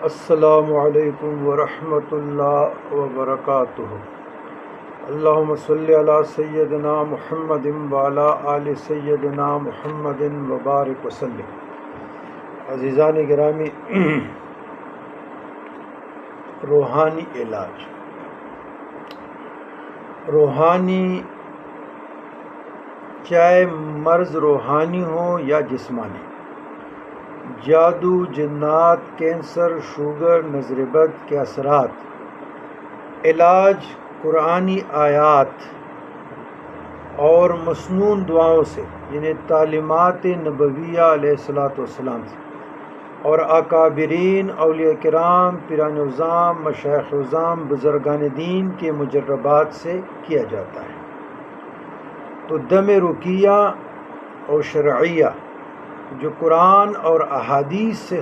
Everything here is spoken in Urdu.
السلام علیکم ورحمۃ اللہ وبرکاتہ۔ اللہم صلی علی سیدنا محمد وعلی آل سیدنا محمد وبارک وسلم۔ عزیزان گرامی، روحانی علاج، روحانی چاہے مرض روحانی ہو یا جسمانی، جادو، جنات، کینسر، شوگر، نظر بد کے اثرات، علاج قرآنی آیات اور مسنون دعاؤں سے، یعنی تعلیمات نبویہ علیہ السلام سے، اور اکابرین، اولیاء کرام، پیران اعظام، مشائخ اعظام، بزرگان دین کے مجربات سے کیا جاتا ہے۔ تو دم رقیہ اور شرعیہ جو قرآن اور احادیث سے